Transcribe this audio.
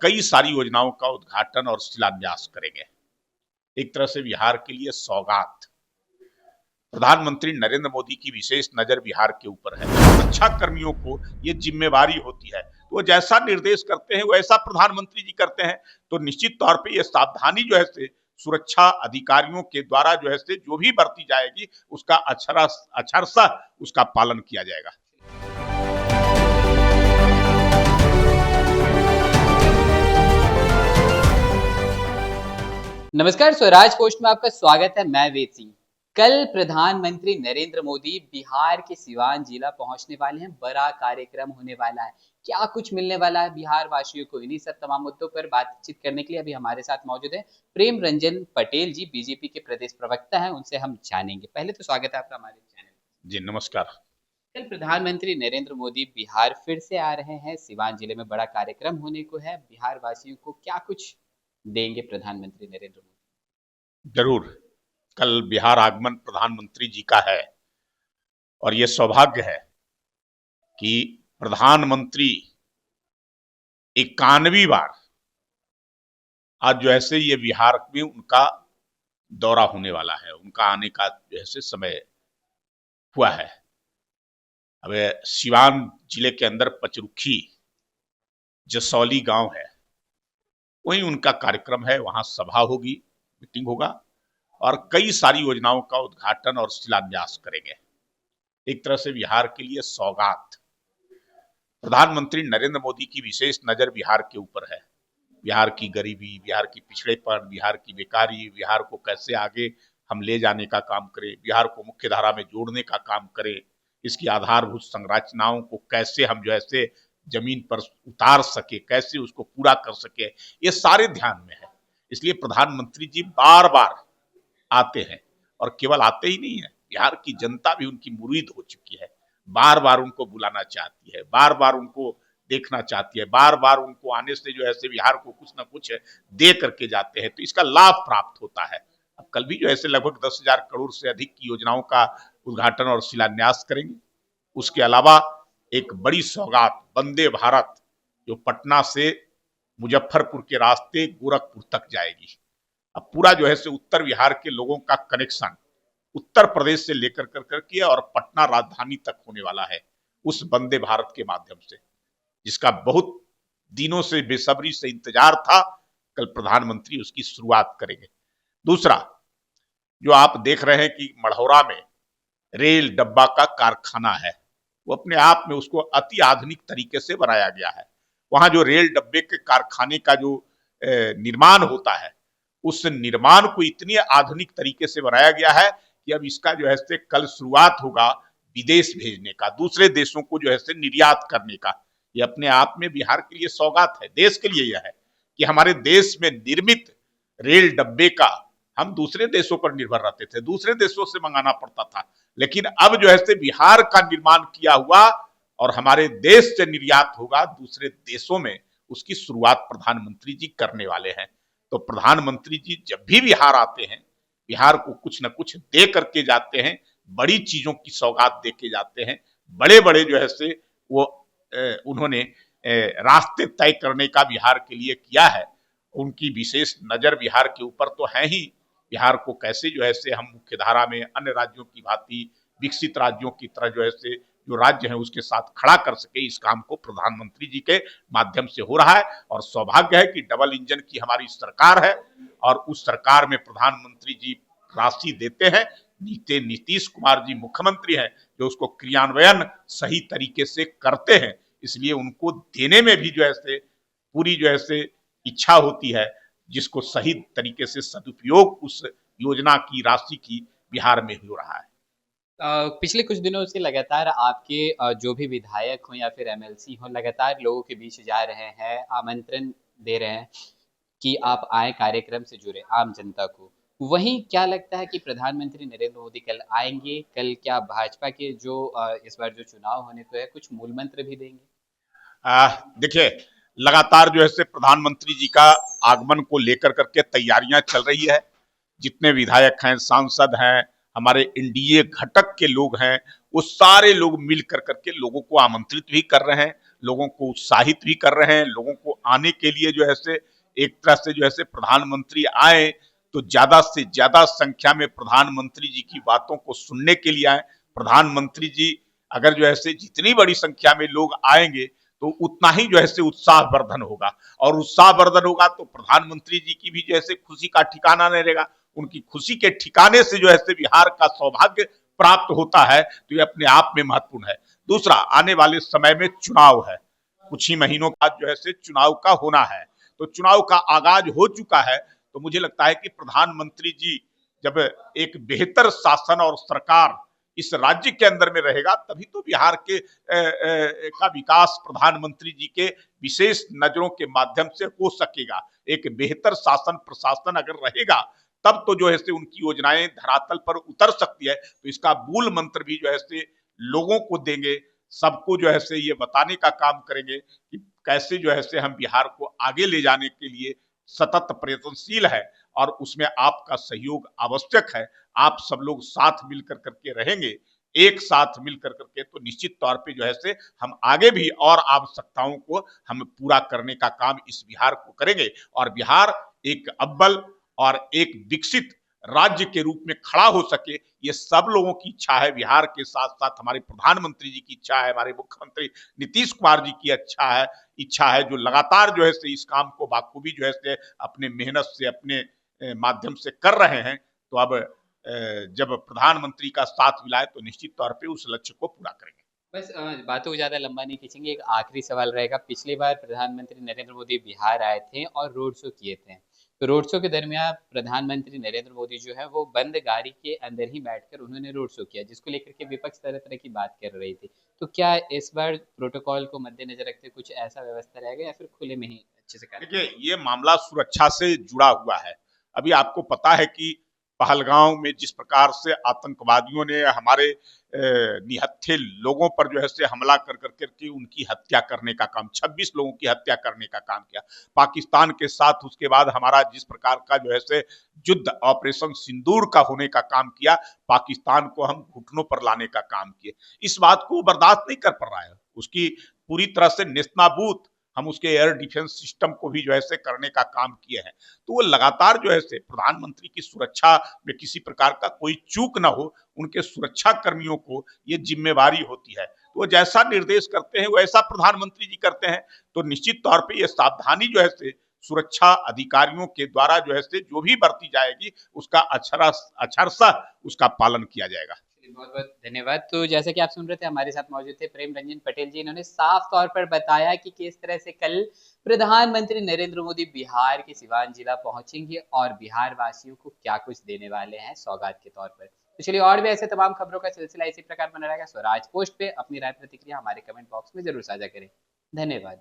कई सारी योजनाओं का उद्घाटन और शिलान्यास करेंगे। एक तरह से बिहार के लिए सौगात। प्रधानमंत्री नरेंद्र मोदी की विशेष नजर बिहार के ऊपर है। सुरक्षा कर्मियों को ये जिम्मेवारी होती है, तो वो जैसा निर्देश करते हैं वैसा प्रधानमंत्री जी करते हैं। तो निश्चित तौर पे ये सावधानी जो है से सुरक्षा अधिकारियों के द्वारा जो है से जो भी बरती जाएगी उसका अक्षरशः उसका पालन किया जाएगा। नमस्कार, स्वराज पोस्ट में आपका स्वागत है। मैं वेद सिंह। कल प्रधानमंत्री नरेंद्र मोदी बिहार के सिवान जिला पहुंचने वाले हैं। बड़ा कार्यक्रम होने वाला है। क्या कुछ मिलने वाला है बिहार वासियों को, इन्हीं सब तमाम मुद्दों पर बातचीत करने के लिए अभी हमारे साथ मौजूद है प्रेम रंजन पटेल जी, बीजेपी के प्रदेश प्रवक्ता हैं। उनसे हम जानेंगे। पहले तो स्वागत है आपका हमारे चैनल। जी नमस्कार। कल प्रधानमंत्री नरेंद्र मोदी बिहार फिर से आ रहे हैं। सिवान जिले में बड़ा कार्यक्रम होने को है। बिहार वासियों को क्या कुछ देंगे प्रधानमंत्री नरेंद्र मोदी? जरूर, कल बिहार आगमन प्रधानमंत्री जी का है और ये सौभाग्य है कि प्रधानमंत्री 91वीं बार आज जो ऐसे ये बिहार में उनका दौरा होने वाला है, उनका आने का जैसे समय हुआ है। अब सिवान जिले के अंदर पचरुखी जसौली गांव है, वहीं उनका कार्यक्रम है। वहां सभा होगी, मीटिंग होगा और कई सारी योजनाओं का उद्घाटन और शिलान्यास करेंगे। एक तरह से बिहार के लिए सौगात। प्रधानमंत्री नरेंद्र मोदी की विशेष नजर बिहार के ऊपर है। बिहार की गरीबी, बिहार की पिछड़ेपन, बिहार की बेकारी, बिहार को कैसे आगे हम ले जाने का काम करें, बिहार को मुख्य धारा में जोड़ने का काम करें, इसकी आधारभूत संरचनाओं को कैसे हम जो ऐसे जमीन पर उतार सके, कैसे उसको पूरा कर सके, ये सारे ध्यान में है। इसलिए प्रधानमंत्री जी बार बार आते हैं और केवल आते ही नहीं है, बिहार की जनता भी उनकी मुरीद हो चुकी है। बार बार उनको बुलाना चाहती है, बार बार उनको देखना चाहती है, बार बार उनको आने से जो ऐसे बिहार को कुछ ना कुछ दे करके जाते हैं, तो इसका लाभ प्राप्त होता है। अब कल भी जो ऐसे लगभग 10,000 करोड़ से अधिक की योजनाओं का उद्घाटन और शिलान्यास करेंगे। उसके अलावा एक बड़ी सौगात वंदे भारत जो पटना से मुजफ्फरपुर के रास्ते गोरखपुर तक जाएगी। अब पूरा जो है से उत्तर बिहार के लोगों का कनेक्शन उत्तर प्रदेश से लेकर करके और पटना राजधानी तक होने वाला है उस वंदे भारत के माध्यम से, जिसका बहुत दिनों से बेसब्री से इंतजार था। कल प्रधानमंत्री उसकी शुरुआत करेंगे। दूसरा, जो आप देख रहे हैं कि मढ़ौरा में रेल डब्बा का कारखाना है, वो अपने आप में उसको अति आधुनिक तरीके से बनाया गया है। वहां जो रेल डब्बे के कारखाने का जो निर्माण होता है, उस निर्माण को इतनी आधुनिक तरीके से बनाया गया है कि अब इसका जो है से कल शुरुआत होगा विदेश भेजने का, दूसरे देशों को जो है से निर्यात करने का। ये अपने आप में बिहार के लिए सौगात है। देश के लिए यह है कि हमारे देश में निर्मित रेल डब्बे का हम दूसरे देशों पर निर्भर रहते थे, दूसरे देशों से मंगाना पड़ता था, लेकिन अब जो है से बिहार का निर्माण किया हुआ और हमारे देश से निर्यात होगा दूसरे देशों में, उसकी शुरुआत प्रधानमंत्री जी करने वाले हैं। तो प्रधानमंत्री जी जब भी बिहार आते हैं, बिहार को कुछ न कुछ दे करके जाते हैं, बड़ी चीजों की सौगात दे के जाते हैं। बड़े बड़े जो है से वो उन्होंने रास्ते तय करने का बिहार के लिए किया है। उनकी विशेष नजर बिहार के ऊपर तो है ही। बिहार को कैसे जो है से हम मुख्य धारा में अन्य राज्यों की भांति विकसित राज्यों की तरह जो है से जो राज्य है उसके साथ खड़ा कर सके, इस काम को प्रधानमंत्री जी के माध्यम से हो रहा है। और सौभाग्य है कि डबल इंजन की हमारी सरकार है और उस सरकार में प्रधानमंत्री जी राशि देते हैं। नीतीश कुमार जी मुख्यमंत्री हैं जो उसको क्रियान्वयन सही तरीके से करते हैं, इसलिए उनको देने में भी जो है से पूरी जो है से इच्छा होती है, जिसको सही तरीके से सदुपयोग उस योजना की राशि की बिहार में हो रहा है। पिछले कुछ दिनों से लगातार आपके जो भी विधायक हो या फिर एमएलसी हो, लगातार लोगों के बीच जा रहे हैं, आमंत्रण दे रहे हैं कि आप आए, कार्यक्रम से जुड़े आम जनता को। वहीं क्या लगता है कि प्रधानमंत्री नरेंद्र मोदी कल आएंगे? कल क्या भाजपा के जो इस बार जो चुनाव होने को है, कुछ मूल मंत्र भी देंगे? देखिए, लगातार जो है से प्रधानमंत्री जी का आगमन को लेकर करके तैयारियां चल रही है। जितने विधायक हैं, सांसद हैं, हमारे एनडीए घटक के लोग हैं, वो सारे लोग मिल कर करके लोगों को आमंत्रित भी कर रहे हैं लोगों को उत्साहित भी कर रहे हैं, लोगों को आने के लिए जो है से एक तरह से जो है से प्रधानमंत्री आए तो ज्यादा से ज्यादा संख्या में प्रधानमंत्री जी की बातों को सुनने के लिए आए। प्रधानमंत्री जी अगर जो है से जितनी बड़ी संख्या में लोग आएंगे तो उतना ही जो है से उत्साहवर्धन होगा, और उत्साहवर्धन होगा तो प्रधानमंत्री जी की भी जो है खुशी का ठिकाना नहीं रहेगा। उनकी खुशी के ठिकाने से जो है बिहार का सौभाग्य प्राप्त होता है, तो ये अपने आप में महत्वपूर्ण है। दूसरा, आने वाले समय में चुनाव है, कुछ ही महीनों का जो है चुनाव का होना है, तो चुनाव का आगाज हो चुका है। तो मुझे लगता है कि प्रधानमंत्री जी जब एक बेहतर शासन और सरकार इस राज्य के अंदर में रहेगा, तभी तो बिहार के का विकास प्रधानमंत्री जी के विशेष नजरों के माध्यम से हो सकेगा। एक बेहतर शासन प्रशासन अगर रहेगा तब तो जो है उनकी योजनाएं धरातल पर उतर सकती है। तो इसका मूल मंत्र भी जो है लोगों को देंगे, सबको जो है ये बताने का काम करेंगे कि कैसे जो है हम बिहार को आगे ले जाने के लिए सतत प्रयत्नशील है, और उसमें आपका सहयोग आवश्यक है। आप सब लोग साथ मिलकर करके रहेंगे, एक साथ मिलकर करके, तो निश्चित तौर पे जो है हम आगे भी और आवश्यकताओं को हम पूरा करने का काम इस बिहार को करेंगे, और बिहार एक अव्वल और एक विकसित राज्य के रूप में खड़ा हो सके, ये सब लोगों की इच्छा है। बिहार के साथ साथ हमारे प्रधानमंत्री जी की इच्छा है, हमारे मुख्यमंत्री नीतीश कुमार जी की इच्छा है, जो लगातार जो है इस काम को बाखूबी जो है अपने मेहनत से अपने माध्यम से कर रहे हैं। तो अब जब प्रधानमंत्री का साथ मिला है तो निश्चित तौर पे उस लक्ष्य को पूरा करेंगे। बस बातों को ज़्यादा लंबा नहीं खींचेंगे, एक आखिरी सवाल रहेगा। पिछली बार प्रधानमंत्री नरेंद्र मोदी बिहार आए थे और रोड शो किए थे। तो रोड शो के दरमियान प्रधानमंत्री नरेंद्र मोदी जो है वो बंद गाड़ी के अंदर ही बैठकर उन्होंने रोड शो किया, जिसको लेकर के विपक्ष तरह-तरह की बात कर रही थी। तो क्या इस बार प्रोटोकॉल को मद्देनज़र रखते हुए कुछ ऐसा व्यवस्था रहेगा या फिर खुले में ही अच्छे से देखिए, कार्यक्रम ये मामला सुरक्षा से जुड़ा हुआ है। अभी आपको पता है कि पहलगांव में जिस प्रकार से आतंकवादियों ने हमारे निहत्थे लोगों पर जो है हमला कर करके उनकी हत्या करने का काम, 26 लोगों की हत्या करने का काम किया। पाकिस्तान के साथ उसके बाद हमारा जिस प्रकार का जो है युद्ध ऑपरेशन सिंदूर का होने का काम किया, पाकिस्तान को हम घुटनों पर लाने का काम किए। इस बात को बर्दाश्त नहीं कर पा रहा है, उसकी पूरी तरह से नेस्तनाबूद हम उसके एयर डिफेंस सिस्टम को भी जो है करने का काम किए हैं। तो वो लगातार जो है प्रधानमंत्री की सुरक्षा में किसी प्रकार का कोई चूक ना हो, उनके सुरक्षा कर्मियों को ये जिम्मेवारी होती है। तो वो जैसा निर्देश करते हैं वैसा प्रधानमंत्री जी करते हैं। तो निश्चित तौर पे ये सावधानी जो है सुरक्षा अधिकारियों के द्वारा जो है जो भी बरती जाएगी, उसका अक्षरशः उसका पालन किया जाएगा। बहुत-बहुत धन्यवाद। तो जैसा कि आप सुन रहे थे, हमारे साथ मौजूद थे प्रेम रंजन पटेल जी। इन्होंने साफ तौर पर बताया कि किस तरह से कल प्रधानमंत्री नरेंद्र मोदी बिहार के सिवान जिला पहुंचेंगे और बिहार वासियों को क्या कुछ देने वाले हैं सौगात के तौर पर। तो चलिए, और भी ऐसे तमाम खबरों का सिलसिला इसी प्रकार बना रहेगा। स्वराज पोस्ट पे अपनी राय प्रतिक्रिया हमारे कमेंट बॉक्स में जरूर साझा करें। धन्यवाद।